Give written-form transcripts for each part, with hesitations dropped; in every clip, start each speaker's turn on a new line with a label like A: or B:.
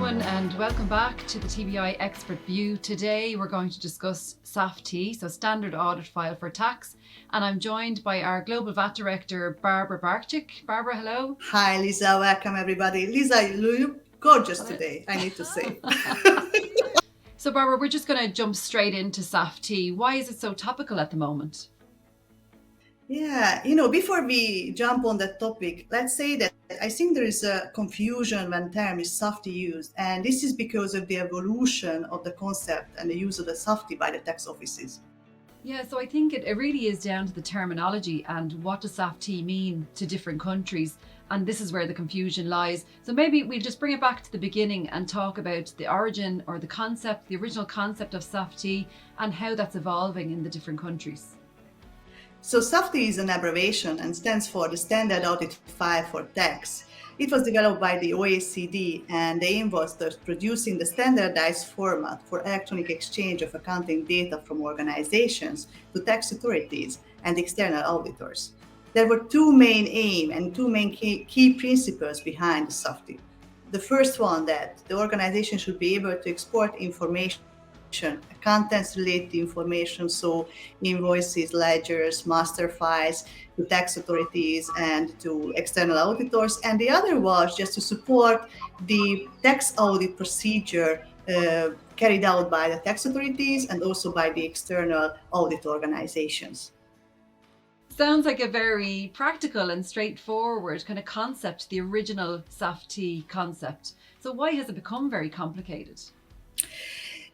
A: everyone, and welcome back to the TBI Expert View. Today we're going to discuss SAFT, so Standard Audit File for Tax, and I'm joined by our Global VAT Director, Barbara Barcsik. Barbara, hello.
B: Hi, Lisa. Welcome, everybody. Lisa, you look gorgeous today, I need to say.
A: So, Barbara, we're just going to jump straight into SAFT. Why is it so topical at the moment?
B: Yeah, before we jump on that topic, let's say that I think there is a confusion when term is SAFT used, and this is because of the evolution of the concept and the use of the SAFT by the tax offices.
A: Yeah, so I think it really is down to the terminology and what does SAFT mean to different countries, and this is where the confusion lies. So maybe we'll just bring it back to the beginning and talk about the origin or the concept, the original concept of SAFT and how that's evolving in the different countries.
B: So SAFT is an abbreviation and stands for the Standard Audit File for Tax. It was developed by the OECD, and the aim was producing the standardized format for electronic exchange of accounting data from organizations to tax authorities and external auditors. There were two main aims and two main key principles behind the SAFT. The first one, that the organization should be able to export information, contents-related information, so invoices, ledgers, master files, to tax authorities and to external auditors. And the other was just to support the tax audit procedure carried out by the tax authorities and also by the external audit organizations.
A: Sounds like a very practical and straightforward kind of concept, the original SAFT concept. So why has it become very complicated?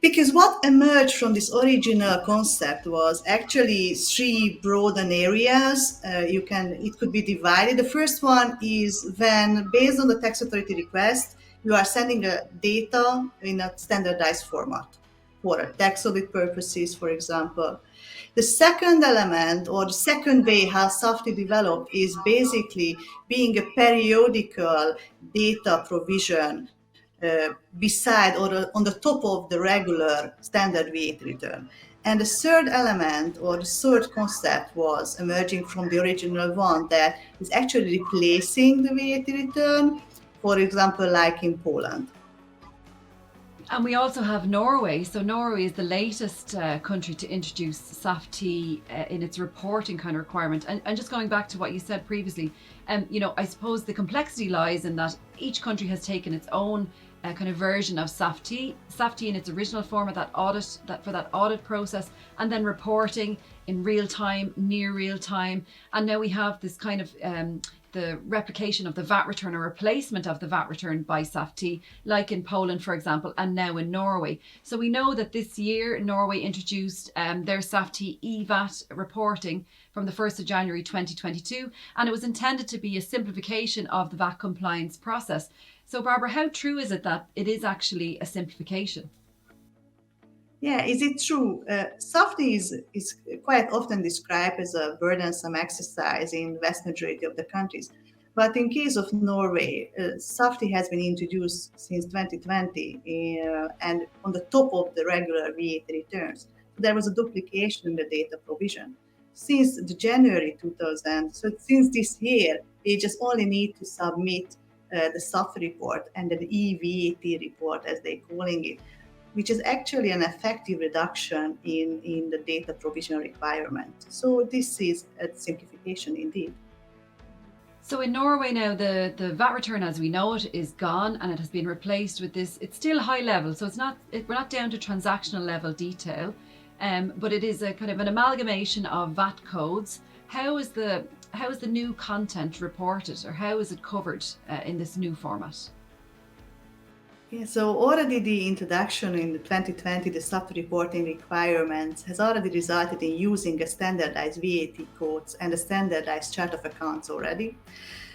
B: Because what emerged from this original concept was actually three broadened areas. It could be divided. The first one is when, based on the tax authority request, you are sending the data in a standardized format for tax audit purposes, for example. The second element, or the second way how SAFT developed, is basically being a periodical data provision beside or on the top of the regular standard VAT return. And the third element or the third concept was emerging from the original one, that is actually replacing the VAT return, for example, like in Poland.
A: And we also have Norway. So Norway is the latest country to introduce SAFT in its reporting kind of requirement. And just going back to what you said previously, I suppose the complexity lies in that each country has taken its own kind of version of SAFT in its original format, for that audit process, and then reporting in real time, near real time. And now we have this kind of the replication of the VAT return, or replacement of the VAT return by SAFT, like in Poland, for example, and now in Norway. So we know that this year Norway introduced their SAFT e-VAT reporting from the 1st of January 2022, and it was intended to be a simplification of the VAT compliance process. So Barbara, how true is it that it is actually a simplification?
B: Yeah, is it true? SAFT is quite often described as a burdensome exercise in the vast majority of the countries. But in case of Norway, SAFT has been introduced since 2020 and on the top of the regular VAT returns. There was a duplication in the data provision. Since the January 2000, so since this year, they just only need to submit the SAFT report and the e-VAT report, as they're calling it, which is actually an effective reduction in the data provision requirement. So this is a simplification indeed.
A: So in Norway now, the VAT return as we know it is gone, and it has been replaced with this. It's still high level, so we're not down to transactional level detail, but it is a kind of an amalgamation of VAT codes. How is the new content reported, or how is it covered in this new format?
B: Yeah, so already the introduction in the 2020, the SAFT reporting requirements has already resulted in using a standardized VAT codes and a standardized chart of accounts already.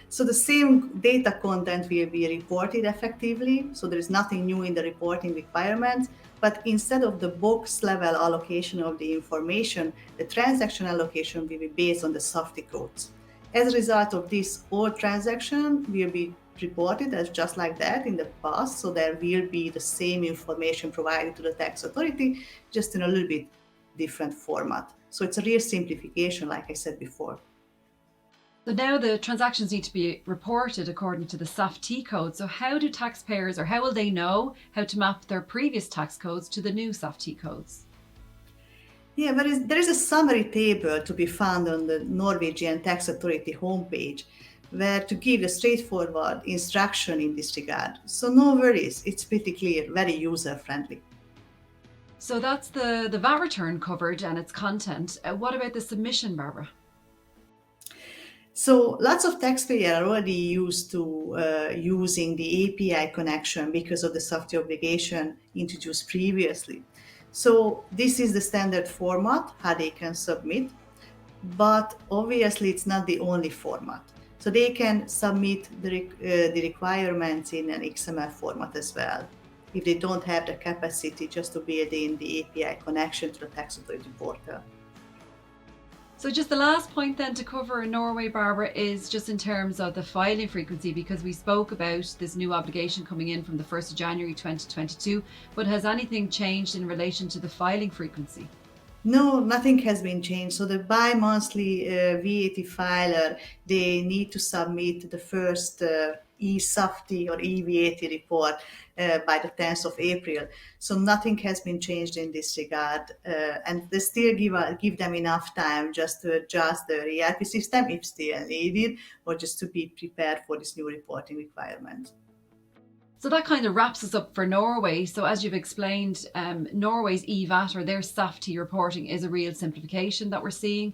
B: So the same data content will be reported effectively. So there is nothing new in the reporting requirements, but instead of the box level allocation of the information, the transaction allocation will be based on the SAFT codes. As a result of this, all transaction will be reported as just like that in the past. So there will be the same information provided to the tax authority, just in a little bit different format. So it's a real simplification, like I said before.
A: So now the transactions need to be reported according to the SAFT code. So how do taxpayers, or how will they know how to map their previous tax codes to the new SAFT codes?
B: Yeah, there is a summary table to be found on the Norwegian Tax Authority homepage where to give a straightforward instruction in this regard. So no worries, it's pretty clear, very user-friendly.
A: So that's the VAT return covered and its content. What about the submission, Barbara?
B: So lots of taxpayers are already used to using the API connection because of the SAFT obligation introduced previously. So this is the standard format, how they can submit, but obviously it's not the only format. So they can submit the requirements in an XML format as well, if they don't have the capacity just to build in the API connection to the tax authority portal.
A: So just the last point then to cover in Norway, Barbara, is just in terms of the filing frequency, because we spoke about this new obligation coming in from the 1st of January 2022, but has anything changed in relation to the filing frequency?
B: No, nothing has been changed. So the bi-monthly VAT filer, they need to submit the first e-SAFT or e-VAT report by the 10th of April. So nothing has been changed in this regard. And they still give them enough time just to adjust the ERP system if still needed, or just to be prepared for this new reporting requirement.
A: So that kind of wraps us up for Norway. So as you've explained, Norway's EVAT, or their SAFT reporting, is a real simplification that we're seeing.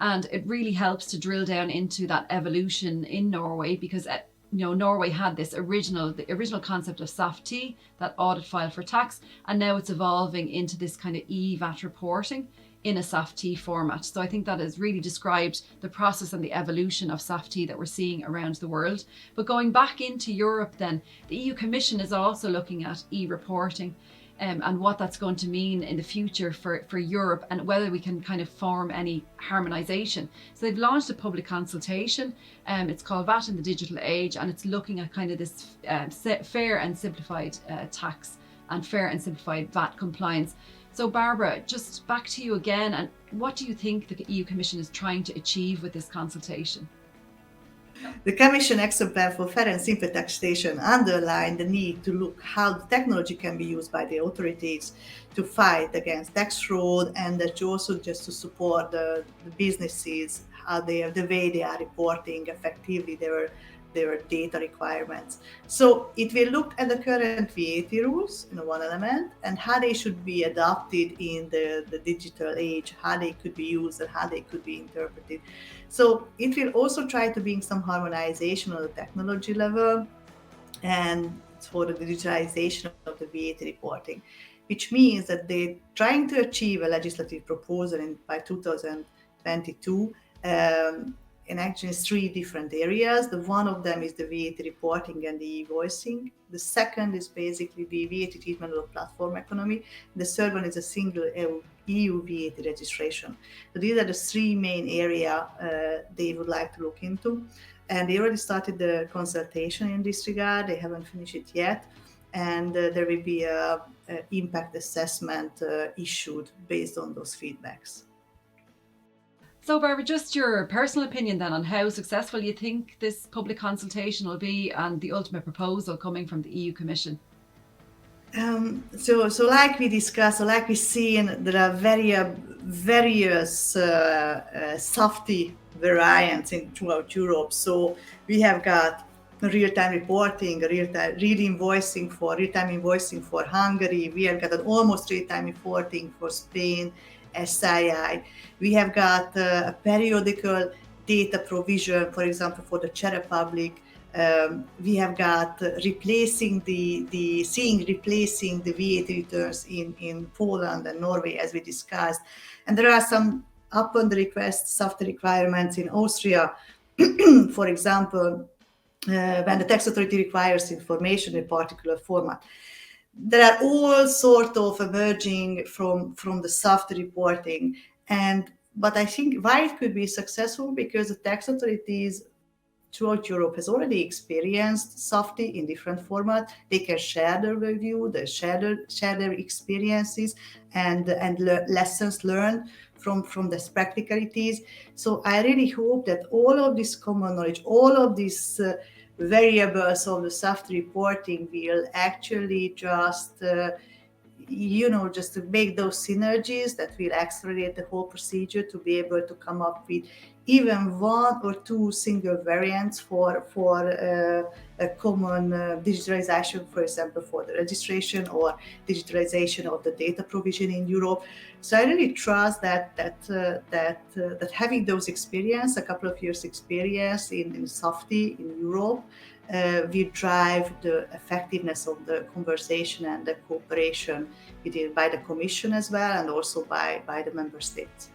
A: And it really helps to drill down into that evolution in Norway, because Norway had the original concept of SAFT, that audit file for tax, and now it's evolving into this kind of EVAT reporting in a SAFT format. So I think that has really described the process and the evolution of SAFT that we're seeing around the world. But going back into Europe then, the EU Commission is also looking at e-reporting and what that's going to mean in the future for Europe, and whether we can kind of form any harmonisation. So they've launched a public consultation. It's called VAT in the Digital Age, and it's looking at kind of this fair and simplified tax and fair and simplified VAT compliance. So Barbara, just back to you again, and what do you think the EU Commission is trying to achieve with this consultation?
B: The Commission Action Plan for Fair and Simple Taxation underlined the need to look how the technology can be used by the authorities to fight against tax fraud, and that also just to support the businesses, the way they are reporting effectively their data requirements. So it will look at the current VAT rules in one element, and how they should be adopted in the digital age, how they could be used and how they could be interpreted. So it will also try to bring some harmonization on the technology level and for the digitalization of the VAT reporting, which means that they're trying to achieve a legislative proposal by 2022 in actually 3 different areas. The one of them is the VAT reporting and the e-invoicing. The second is basically the VAT treatment of the platform economy. The third one is a single EU VAT registration. So these are the 3 main areas they would like to look into. And they already started the consultation in this regard. They haven't finished it yet. And there will be an impact assessment issued based on those feedbacks.
A: So Barbara, just your personal opinion then on how successful you think this public consultation will be and the ultimate proposal coming from the EU Commission.
B: So like we discussed, or like we see, there are various SAFT variants throughout Europe. So we have got real-time reporting, real-time invoicing for Hungary. We have got an almost real-time reporting for Spain, SII. We have got a periodical data provision, for example, for the Czech Republic. We have got replacing the VAT returns in Poland and Norway, as we discussed. And there are some, upon the request, SAFT requirements in Austria. For example, when the tax authority requires information in a particular format. There are all sorts of emerging from the SAFT reporting. But I think why it could be successful, because the tax authorities throughout Europe has already experienced SAFT-T in different formats. They can share their review, share their experiences and lessons learned from these practicalities. So I really hope that all of this common knowledge, all of these variables of the SAFT reporting will actually just to make those synergies that will accelerate the whole procedure to be able to come up with even one or two single variants for a common digitalization, for example, for the registration or digitalization of the data provision in Europe. So I really trust that having those experience, a couple of years experience in SAFT-T in Europe, will drive the effectiveness of the conversation and the cooperation by the Commission as well, and also by the Member States.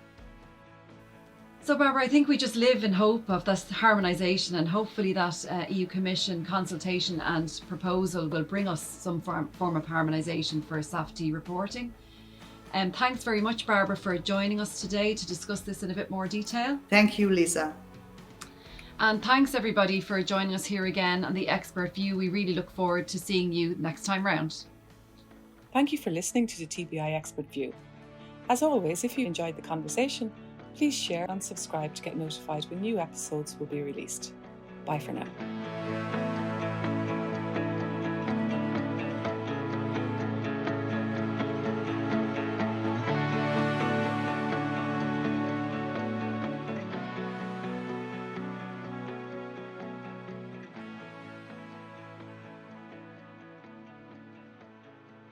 A: So Barbara, I think we just live in hope of this harmonisation, and hopefully that EU Commission consultation and proposal will bring us some form of harmonisation for SAFT-T reporting. Thanks very much, Barbara, for joining us today to discuss this in a bit more detail.
B: Thank you, Lisa.
A: And thanks everybody for joining us here again on the Expert View. We really look forward to seeing you next time round.
C: Thank you for listening to the TBI Expert View. As always, if you enjoyed the conversation, please share and subscribe to get notified when new episodes will be released. Bye for now.